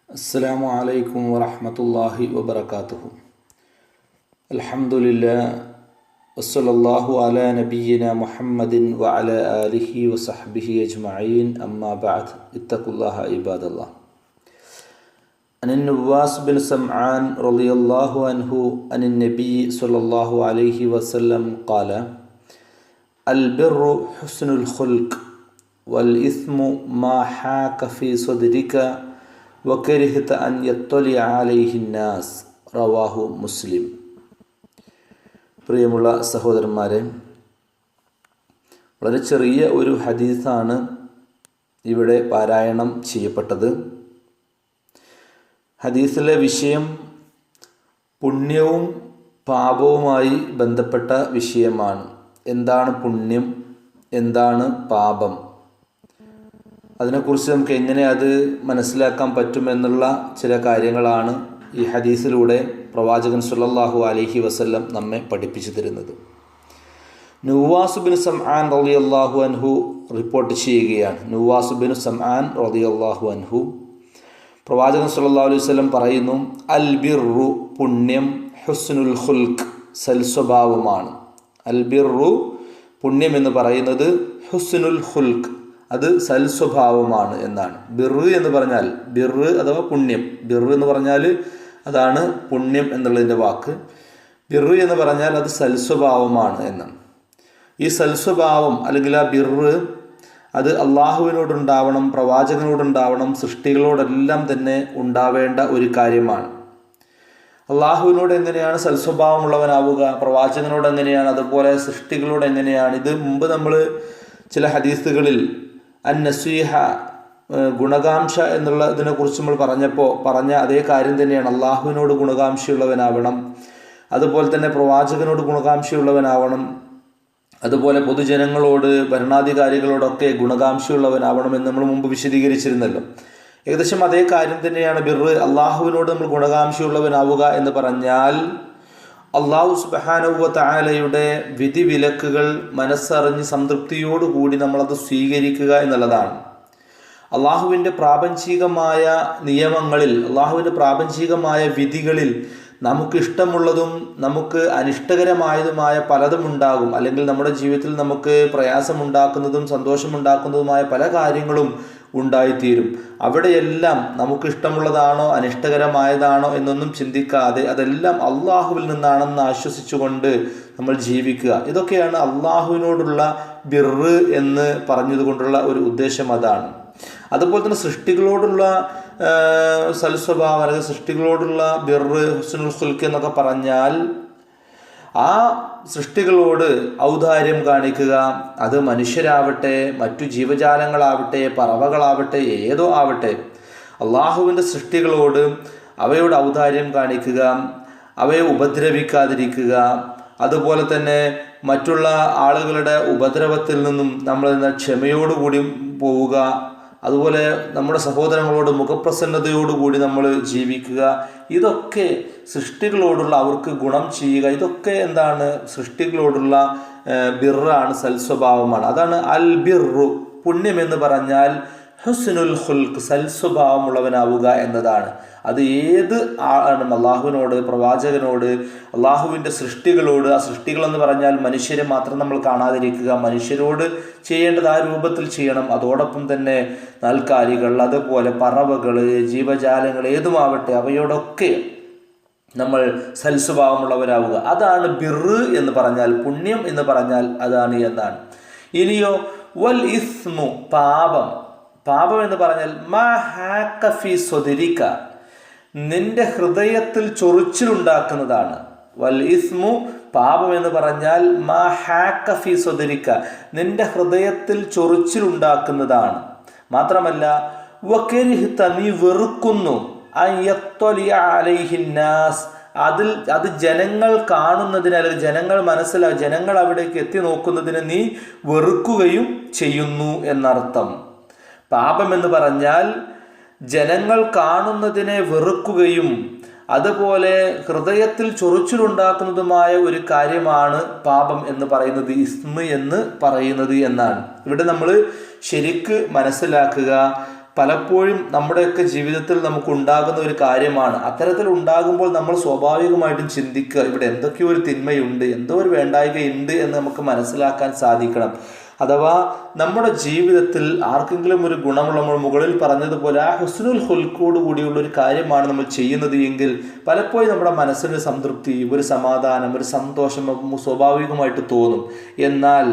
السلام عليكم ورحمة الله وبركاته. الحمد لله وصلى الله على نبينا محمد وعلى آله وصحبه أجمعين. أما بعد اتقوا الله عباد الله. عن النواس بن سمعان رضي الله عنه عن النبي صلى الله عليه وسلم قال: البر حسن الخلق والإثم ما حاك في صدرك വകരിഹത അൻ യത്തൊലി അലൈഹി നാസ്. റവാഹു മുസ്ലിം. പ്രിയമുള്ള സഹോദരന്മാരെ, വളരെ ചെറിയ ഒരു ഹദീസാണ് ഇവിടെ പാരായണം ചെയ്യപ്പെട്ടത്. ഹദീസിലെ വിഷയം പുണ്യവും പാപവുമായി ബന്ധപ്പെട്ട വിഷയമാണ്. എന്താണ് പുണ്യം, എന്താണ് പാപം, അതിനെക്കുറിച്ച് നമുക്ക് എങ്ങനെ അത് മനസ്സിലാക്കാൻ പറ്റുമെന്നുള്ള ചില കാര്യങ്ങളാണ് ഈ ഹദീസിലൂടെ പ്രവാചകൻ സ്വല്ലല്ലാഹു അലൈഹി വസല്ലം നമ്മെ പഠിപ്പിച്ചു തരുന്നത്. നുവാസ് ബിൻ സമആൻ റളിയല്ലാഹു അൻഹു റിപ്പോർട്ട് ചെയ്യുകയാണ്. നുവാസ് ബിൻ സമആൻ റളിയല്ലാഹു അൻഹു പ്രവാചകൻ സ്വല്ലല്ലാഹു അലൈഹി വസല്ലം പറയുന്നു: അൽ ബിർറു പുണ്യം, ഹുസ്നുൽ ഖുൽഖ് സൽസ്വഭാവമാണ്. അൽ ബിർറു പുണ്യം എന്ന് പറയുന്നത് ഹുസ്നുൽ ഖുൽഖ് അത് സൽസ്വഭാവമാണ് എന്നാണ്. ബിർറ് എന്ന് പറഞ്ഞാൽ, ബിർറ് അഥവാ പുണ്യം, ബിർറ് എന്ന് പറഞ്ഞാൽ അതാണ് പുണ്യം എന്നുള്ളതിൻ്റെ വാക്ക്. ബിർറ് എന്ന് പറഞ്ഞാൽ അത് സൽസ്വഭാവമാണ് എന്നാണ്. ഈ സൽസ്വഭാവം അല്ലെങ്കിൽ ആ ബിർറ് അത് അള്ളാഹുവിനോടുണ്ടാവണം, പ്രവാചകനോടുണ്ടാവണം, സൃഷ്ടികളോടെല്ലാം തന്നെ ഉണ്ടാവേണ്ട ഒരു കാര്യമാണ്. അള്ളാഹുവിനോട് എങ്ങനെയാണ് സൽസ്വഭാവമുള്ളവനാവുക, പ്രവാചകനോട് എങ്ങനെയാണ്, അതുപോലെ സൃഷ്ടികളോട് എങ്ങനെയാണ്. ഇത് മുമ്പ് നമ്മൾ ചില ഹദീസുകളിൽ അന്നസീഹ ഗുണകാംക്ഷ എന്നുള്ളതിനെക്കുറിച്ച് നമ്മൾ പറഞ്ഞ അതേ കാര്യം തന്നെയാണ്. അള്ളാഹുവിനോട് ഗുണകാംക്ഷയുള്ളവനാവണം, അതുപോലെ തന്നെ പ്രവാചകനോട് ഗുണകാംക്ഷയുള്ളവനാവണം, അതുപോലെ പൊതുജനങ്ങളോട്, ഭരണാധികാരികളോടൊക്കെ ഗുണകാംക്ഷയുള്ളവനാവണം എന്ന് നമ്മൾ മുമ്പ് വിശദീകരിച്ചിരുന്നല്ലോ. ഏകദേശം അതേ കാര്യം തന്നെയാണ് ബിർറ്. അള്ളാഹുവിനോട് നമ്മൾ ഗുണകാംക്ഷയുള്ളവനാവുക എന്ന് പറഞ്ഞാൽ അള്ളാഹു സുബ്ഹാനഹു വ തആലയുടെ വിധിവിലക്കുകൾ മനസ്സറിഞ്ഞ് സംതൃപ്തിയോടുകൂടി നമ്മളത് സ്വീകരിക്കുക എന്നുള്ളതാണ്. അള്ളാഹുവിൻ്റെ പ്രാപഞ്ചികമായ നിയമങ്ങളിൽ, അള്ളാഹുവിൻ്റെ പ്രാപഞ്ചികമായ വിധികളിൽ നമുക്ക് ഇഷ്ടമുള്ളതും നമുക്ക് അനിഷ്ടകരമായതുമായ പലതും ഉണ്ടാകും. അല്ലെങ്കിൽ നമ്മുടെ ജീവിതത്തിൽ നമുക്ക് പ്രയാസമുണ്ടാക്കുന്നതും സന്തോഷമുണ്ടാക്കുന്നതുമായ പല കാര്യങ്ങളും ഉണ്ടായിത്തീരും. അവിടെയെല്ലാം നമുക്ക് ഇഷ്ടമുള്ളതാണോ അനിഷ്ടകരമായതാണോ എന്നൊന്നും ചിന്തിക്കാതെ അതെല്ലാം അള്ളാഹുവിൽ നിന്നാണെന്ന് ആശ്വസിച്ചുകൊണ്ട് നമ്മൾ ജീവിക്കുക. ഇതൊക്കെയാണ് അള്ളാഹുവിനോടുള്ള ബിർറ് എന്ന് പറഞ്ഞതുകൊണ്ടുള്ള ഒരു ഉദ്ദേശം. അതാണ്. അതുപോലെ തന്നെ സൃഷ്ടികളോടുള്ള സൽസ്വഭാവം അല്ലെങ്കിൽ സൃഷ്ടികളോടുള്ള ബിർറ്, ഹുസ്നുൽ ഖുൽഖ് എന്നൊക്കെ പറഞ്ഞാൽ ആ സൃഷ്ടികളോട് ഔദാര്യം കാണിക്കുക. അത് മനുഷ്യരാവട്ടെ, മറ്റു ജീവജാലങ്ങളാവട്ടെ, പറവകളാവട്ടെ, ഏതോ ആവട്ടെ, അള്ളാഹുവിൻ്റെ സൃഷ്ടികളോട് അവയോട് ഔദാര്യം കാണിക്കുക, അവയെ ഉപദ്രവിക്കാതിരിക്കുക, അതുപോലെ തന്നെ മറ്റുള്ള ആളുകളുടെ ഉപദ്രവത്തിൽ നിന്നും നമ്മൾ ക്ഷമയോടുകൂടി പോവുക, അതുപോലെ നമ്മുടെ സഹോദരങ്ങളോട് മുഖപ്രസന്നതയോടുകൂടി നമ്മൾ ജീവിക്കുക. ഇതൊക്കെ സൃഷ്ടികളോടുള്ള അവർക്ക് ഗുണം ചെയ്യുക. ഇതൊക്കെ എന്താണ്? സൃഷ്ടികളോടുള്ള ബിർറാണ്, സൽസ്വഭാവമാണ്. അതാണ് അൽ ബിർറു. പുണ്യം എന്ന് പറഞ്ഞാൽ ഹുസ്നുൽ ഖുൽഖ് സൽസ്വഭാവമുള്ളവനാവുക എന്നതാണ്. അത് ഏത് ആണ്? അള്ളാഹുവിനോട്, പ്രവാചകനോട്, അള്ളാഹുവിൻ്റെ സൃഷ്ടികളോട്. ആ സൃഷ്ടികളെന്ന് പറഞ്ഞാൽ മനുഷ്യരെ മാത്രം നമ്മൾ കാണാതിരിക്കുക, മനുഷ്യരോട് ചെയ്യേണ്ടത് ആ രൂപത്തിൽ ചെയ്യണം. അതോടൊപ്പം തന്നെ നാൽക്കാലികൾ, അതുപോലെ പറവകൾ, ജീവജാലങ്ങൾ ഏതുമാവട്ടെ അവയോടൊക്കെ നമ്മൾ സൽസ്വഭാവമുള്ളവരാവുക. അതാണ് ബിർറ് എന്ന് പറഞ്ഞാൽ, പുണ്യം എന്ന് പറഞ്ഞാൽ അതാണ് എന്നാണ്. ഇനിയോ വൽ ഇസ്മു പാപം. പാപം എന്ന് പറഞ്ഞാൽ മാ ഹാക ഫീ സ്വദരിക, നിന്റെ ഹൃദയത്തിൽ ചൊറിച്ചിലുണ്ടാക്കുന്നതാണ്. വൽ ഇസ്മു പാപം എന്ന് പറഞ്ഞാൽ മാ ഹാക ഫീ സ്വദരിക, നിന്റെ ഹൃദയത്തിൽ ചൊറിച്ചിലുണ്ടാക്കുന്നതാണ്. മാത്രമല്ല വകരിഹത, നീ വെറുക്കുന്നു, അൻ യത്തൊലിയ അലൈഹി നാസ്, അത് ജനങ്ങൾ കാണുന്നതിന് അല്ലെങ്കിൽ ജനങ്ങൾ അവിടേക്ക് എത്തി നോക്കുന്നതിന് നീ വെറുക്കുകയും ചെയ്യുന്നു എന്നർത്ഥം. പാപം എന്ന് പറഞ്ഞാൽ ജനങ്ങൾ കാണുന്നതിനെ വെറുക്കുകയും അതുപോലെ ഹൃദയത്തിൽ ചൊറിച്ചിലുണ്ടാക്കുന്നതുമായ ഒരു കാര്യമാണ് പാപം എന്ന് പറയുന്നത്, ഇസ്മ എന്ന് പറയുന്നത് എന്നാണ്. ഇവിടെ നമ്മൾ ശരിക്ക് മനസ്സിലാക്കുക, പലപ്പോഴും നമ്മുടെയൊക്കെ ജീവിതത്തിൽ നമുക്ക് ഉണ്ടാകുന്ന ഒരു കാര്യമാണ്. അത്തരത്തിൽ ഉണ്ടാകുമ്പോൾ നമ്മൾ സ്വാഭാവികമായിട്ടും ചിന്തിക്കുക, ഇവിടെ എന്തൊക്കെയോ ഒരു തിന്മയുണ്ട്, എന്തോ ഒരു വേണ്ടായ്കയുണ്ട് എന്ന് നമുക്ക് മനസ്സിലാക്കാൻ സാധിക്കണം. അഥവാ നമ്മുടെ ജീവിതത്തിൽ ആർക്കെങ്കിലും ഒരു ഗുണമുള്ള, നമ്മൾ മുകളിൽ പറഞ്ഞതുപോലെ ആ ഹുസ്നുൽ ഖുൽഖോട് കൂടിയുള്ള ഒരു കാര്യമാണ് നമ്മൾ ചെയ്യുന്നത് എങ്കിൽ പലപ്പോഴും നമ്മുടെ മനസ്സിന് സംതൃപ്തി, ഒരു സമാധാനം, ഒരു സന്തോഷം സ്വാഭാവികമായിട്ട് തോന്നും. എന്നാൽ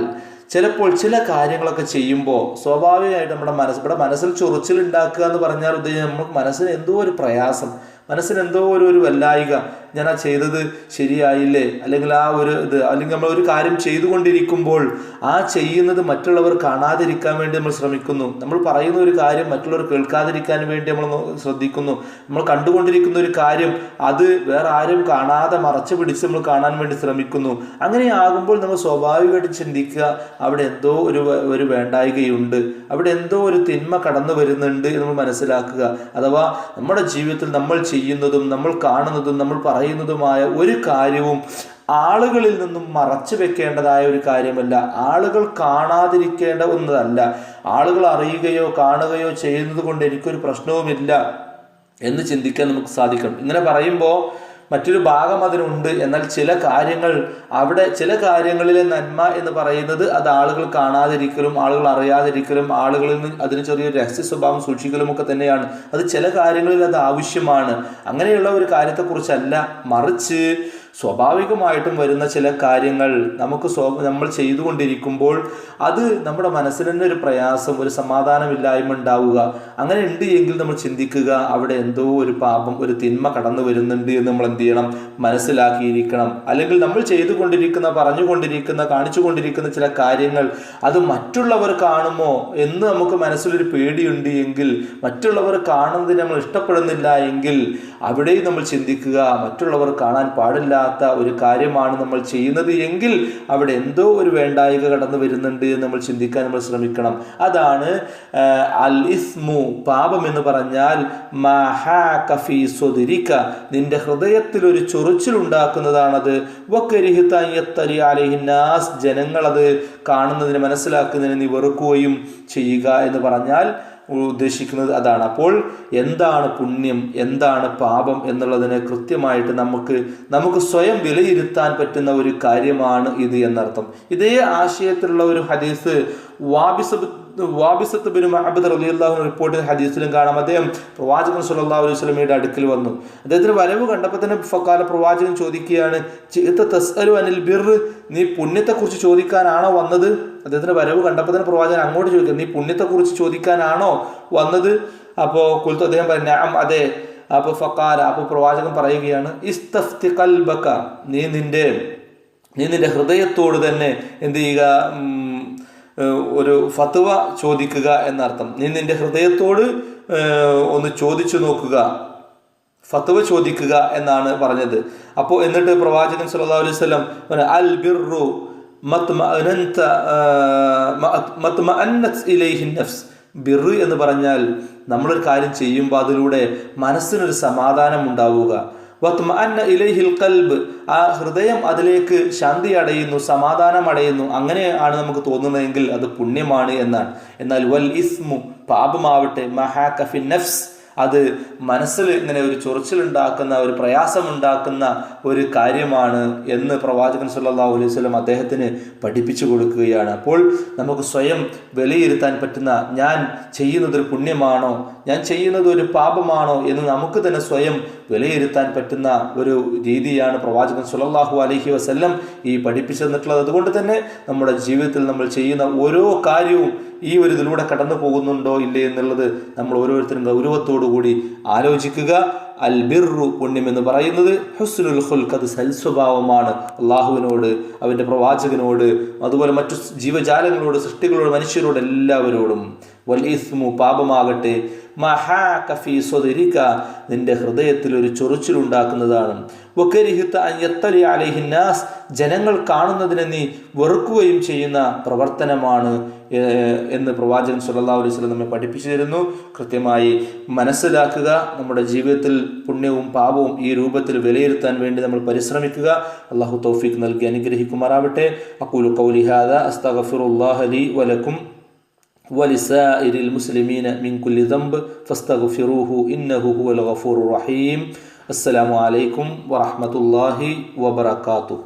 ചിലപ്പോൾ ചില കാര്യങ്ങളൊക്കെ ചെയ്യുമ്പോൾ സ്വാഭാവികമായിട്ട് നമ്മുടെ മനസ്സിൽ ചൊറിച്ചിലുണ്ടാക്കുക എന്ന് പറഞ്ഞാൽ ഉദ്ദേശിച്ച് നമുക്ക് മനസ്സിന് എന്തോ ഒരു പ്രയാസം, മനസ്സിന് എന്തോ ഒരു വല്ലായിക, ഞാൻ ആ ചെയ്തത് ശരിയായില്ലേ, അല്ലെങ്കിൽ ആ ഒരു ഇത്, അല്ലെങ്കിൽ നമ്മൾ ഒരു കാര്യം ചെയ്തുകൊണ്ടിരിക്കുമ്പോൾ ആ ചെയ്യുന്നത് മറ്റുള്ളവർ കാണാതിരിക്കാൻ വേണ്ടി നമ്മൾ ശ്രമിക്കുന്നു. നമ്മൾ പറയുന്ന ഒരു കാര്യം മറ്റുള്ളവർ കേൾക്കാതിരിക്കാൻ വേണ്ടി നമ്മൾ ശ്രദ്ധിക്കുന്നു. നമ്മൾ കണ്ടുകൊണ്ടിരിക്കുന്ന ഒരു കാര്യം അത് വേറെ ആരും കാണാതെ മറച്ചു പിടിച്ച് നമ്മൾ കാണാൻ വേണ്ടി ശ്രമിക്കുന്നു. അങ്ങനെ ആകുമ്പോൾ നമ്മൾ സ്വാഭാവികമായിട്ട് ചിന്തിക്കുക, അവിടെ എന്തോ ഒരു വേണ്ടായികയുണ്ട്, അവിടെ എന്തോ ഒരു തിന്മ കടന്നു വരുന്നുണ്ട് എന്ന് നമ്മൾ മനസ്സിലാക്കുക. അഥവാ നമ്മുടെ ജീവിതത്തിൽ നമ്മൾ ചെയ്യുന്നതും നമ്മൾ കാണുന്നതും നമ്മൾ പറയുന്നതുമായ ഒരു കാര്യവും ആളുകളിൽ നിന്നും മറച്ചു വെക്കേണ്ടതായ ഒരു കാര്യമല്ല, ആളുകൾ കാണാതിരിക്കേണ്ട ഒന്നല്ല. ആളുകൾ അറിയുകയോ കാണുകയോ ചെയ്യുന്നത് കൊണ്ട് എനിക്കൊരു പ്രശ്നവുമില്ല എന്ന് ചിന്തിക്കാൻ നമുക്ക് സാധിക്കണം. ഇങ്ങനെ പറയുമ്പോൾ മറ്റൊരു ഭാഗം അതിനുണ്ട്. എന്നാൽ ചില കാര്യങ്ങളിലെ നന്മ എന്ന് പറയുന്നത് അത് ആളുകൾ കാണാതിരിക്കലും ആളുകൾ അറിയാതിരിക്കലും ആളുകളിൽ നിന്ന് അതിന് ചെറിയൊരു രഹസ്യ സ്വഭാവം സൂക്ഷിക്കലും ഒക്കെ തന്നെയാണ്. അത് ചില കാര്യങ്ങളിൽ അത് ആവശ്യമാണ്. അങ്ങനെയുള്ള ഒരു കാര്യത്തെക്കുറിച്ചല്ല, മറിച്ച് സ്വാഭാവികമായിട്ടും വരുന്ന ചില കാര്യങ്ങൾ നമ്മൾ ചെയ്തുകൊണ്ടിരിക്കുമ്പോൾ അത് നമ്മുടെ മനസ്സിന് തന്നെ ഒരു പ്രയാസം, ഒരു സമാധാനമില്ലായ്മ ഉണ്ടാവുക. അങ്ങനെ ഉണ്ട് എങ്കിൽ നമ്മൾ ചിന്തിക്കുക, അവിടെ എന്തോ ഒരു പാപം, ഒരു തിന്മ കടന്നു വരുന്നുണ്ട് എന്ന് നമ്മൾ എന്ത് ചെയ്യണം, മനസ്സിലാക്കിയിരിക്കണം. അല്ലെങ്കിൽ നമ്മൾ ചെയ്തുകൊണ്ടിരിക്കുന്ന, പറഞ്ഞുകൊണ്ടിരിക്കുന്ന, കാണിച്ചുകൊണ്ടിരിക്കുന്ന ചില കാര്യങ്ങൾ അത് മറ്റുള്ളവർ കാണുമോ എന്ന് നമുക്ക് മനസ്സിലൊരു പേടിയുണ്ട് എങ്കിൽ, മറ്റുള്ളവർ കാണുന്നതിന് നമ്മൾ ഇഷ്ടപ്പെടുന്നില്ല എങ്കിൽ അവിടെയും നമ്മൾ ചിന്തിക്കുക, മറ്റുള്ളവർ കാണാൻ പാടില്ല ഒരു കാര്യമാണ് നമ്മൾ ചെയ്യുന്നത് എങ്കിൽ അവിടെ എന്തോ ഒരു വേണ്ടായിക കടന്നു വരുന്നുണ്ട് എന്ന് നമ്മൾ ചിന്തിക്കാൻ നമ്മൾ ശ്രമിക്കണം. അതാണ് അൽ ഇസ്മു, പാപം എന്ന് പറഞ്ഞാൽ നിന്റെ ഹൃദയത്തിൽ ഒരു ചൊറിച്ചിലുണ്ടാക്കുന്നതാണത്. ജനങ്ങളത് കാണുന്നതിന്, മനസ്സിലാക്കുന്നതിന് നീ വെറുക്കുകയും ചെയ്യുക എന്ന് പറഞ്ഞാൽ ഉദ്ദേശിക്കുന്നത് അതാണ്. അപ്പോൾ എന്താണ് പുണ്യം, എന്താണ് പാപം എന്നുള്ളതിനെ കൃത്യമായിട്ട് നമുക്ക് സ്വയം വിലയിരുത്താൻ പറ്റുന്ന ഒരു കാര്യമാണ് ഇത് എന്നർത്ഥം. ഇതേ ആശയത്തിലുള്ള ഒരു ഹദീസ് വാബിസത്ത് ബിൻ മഅബദ് റളിയല്ലാഹു അൻഹു റിപ്പോർട്ട് ചെയ്ത ഹദീസിലും കാണാം. അദ്ദേഹം പ്രവാചകൻ സ്വല്ലല്ലാഹു അലൈഹി വസല്ലമയുടെ അടുക്കൽ വന്നു. അദ്ദേഹത്തിന് വരവ് കണ്ടപ്പോൾ തന്നെ ഫഖാല, പ്രവാചകൻ ചോദിക്കുകയാണ്, തസ്അലു അനിൽ ബിർറ്, നീ പുണ്യത്തെക്കുറിച്ച് ചോദിക്കാനാണോ വന്നത്? അദ്ദേഹത്തിന്റെ വരവ് കണ്ടപ്പോൾ തന്നെ പ്രവാചകൻ അങ്ങോട്ട് ചോദിക്കുക, നീ പുണ്യത്തെക്കുറിച്ച് ചോദിക്കാനാണോ വന്നത്? അപ്പോൾ കുൽത്തു, അദ്ദേഹം പറഞ്ഞു നഅം, അതെ. അപ്പോൾ ഫഖാല, അപ്പോൾ പ്രവാചകൻ പറയുകയാണ്, ഇസ്തഫ്തി ഖൽബക, നീ നിന്റെ ഹൃദയത്തോട് തന്നെ എന്ത് ചെയ്യുക, ഒരു ഫത്വ ചോദിക്കുക എന്നർത്ഥം. നീ നിന്റെ ഹൃദയത്തോട് ഒന്ന് ചോദിച്ചു നോക്കുക, ഫത്വ ചോദിക്കുക എന്നാണ് പറഞ്ഞത്. അപ്പോൾ എന്നിട്ട് പ്രവാചകൻ സല്ലല്ലാഹു അലൈഹി വസല്ലം അൽ ബിർറു മത്മഅന്നത് ഇലൈഹി നഫ്സ്, ബിർറ് എന്ന് പറഞ്ഞാൽ നമ്മളൊരു കാര്യം ചെയ്യുമ്പോൾ അതിലൂടെ മനസ്സിനൊരു സമാധാനം ഉണ്ടാവുക. വത്മഅന്ന ഇലൈഹിൽ ഖൽബ്, ആ ഹൃദയം അതിലേക്ക് ശാന്തി അടയുന്നു, സമാധാനം അടയുന്നു. അങ്ങനെയാണ് നമുക്ക് തോന്നുന്നതെങ്കിൽ അത് പുണ്യമാണ് എന്നാണ്. എന്നാൽ വൽ ഇസ്മു, പാപമാവട്ടെ, മഹാക ഫി നഫ്സ്, അത് മനസ്സിൽ ഇങ്ങനെ ഒരു ചൊറിച്ചിലുണ്ടാക്കുന്ന, ഒരു പ്രയാസമുണ്ടാക്കുന്ന ഒരു കാര്യമാണ് എന്ന് പ്രവാചകൻ സല്ലല്ലാഹു അലൈഹി വസല്ലം അദ്ദേഹത്തിന് പഠിപ്പിച്ചു കൊടുക്കുകയാണ്. അപ്പോൾ നമുക്ക് സ്വയം വിലയിരുത്താൻ പറ്റുന്ന, ഞാൻ ചെയ്യുന്നതൊരു പുണ്യമാണോ, ഞാൻ ചെയ്യുന്നത് ഒരു പാപമാണോ എന്ന് നമുക്ക് തന്നെ സ്വയം വിലയിരുത്താൻ പറ്റുന്ന ഒരു രീതിയാണ് പ്രവാചകൻ സല്ലല്ലാഹു അലൈഹി വസല്ലം ഈ പഠിപ്പിച്ചു തന്നിട്ടുള്ളത്. അതുകൊണ്ട് തന്നെ നമ്മുടെ ജീവിതത്തിൽ നമ്മൾ ചെയ്യുന്ന ഓരോ കാര്യവും ഈ ഒരു ഇതിലൂടെ കടന്നു പോകുന്നുണ്ടോ ഇല്ലേ എന്നുള്ളത് നമ്മൾ ഓരോരുത്തരും ഗൗരവത്തോടു കൂടി ആലോചിക്കുക. അൽ ബിർറു, പുണ്യം എന്ന് പറയുന്നത് ഹുസ്നുൽ ഖുൽഖ്, അത് സൽസ്വഭാവമാണ്. അള്ളാഹുവിനോട്, അവൻ്റെ പ്രവാചകനോട്, അതുപോലെ മറ്റു ജീവജാലങ്ങളോട്, സൃഷ്ടികളോട്, മനുഷ്യരോട്, എല്ലാവരോടും. വൽ ഇസ്മു, പാപമാകട്ടെ, മഹാക ഫീ സ്വദരിക, നിന്റെ ഹൃദയത്തിൽ ഒരു ചൊറിച്ചിലുണ്ടാക്കുന്നതാണ്. വകരിഹത അൻ യത്തലി അലൈഹി നാസ്, ജനങ്ങൾ കാണുന്നതിനെ നീ വെറുക്കുകയും ചെയ്യുന്ന പ്രവർത്തനമാണ് എന്ന് പ്രവാചകൻ സല്ലല്ലാഹു അലൈഹി വസല്ലം നമ്മെ പഠിപ്പിച്ചു തരുന്നു. കൃത്യമായി മനസ്സിലാക്കുക. നമ്മുടെ ജീവിതത്തിൽ പുണ്യവും പാപവും ഈ രൂപത്തിൽ വിലയിരുത്താൻ വേണ്ടി നമ്മൾ പരിശ്രമിക്കുക. അല്ലാഹു തൗഫീഖ് നൽകി അനുഗ്രഹിക്കുമാറാവട്ടെ. അഖൂലു ഖൗലി ഹാദാ അസ്തഗ്ഫിറുല്ലാഹ ലി വലക്കും ولسائر المسلمين من كل ذنب فاستغفروه إنه هو الغفور الرحيم. السلام عليكم ورحمة الله وبركاته.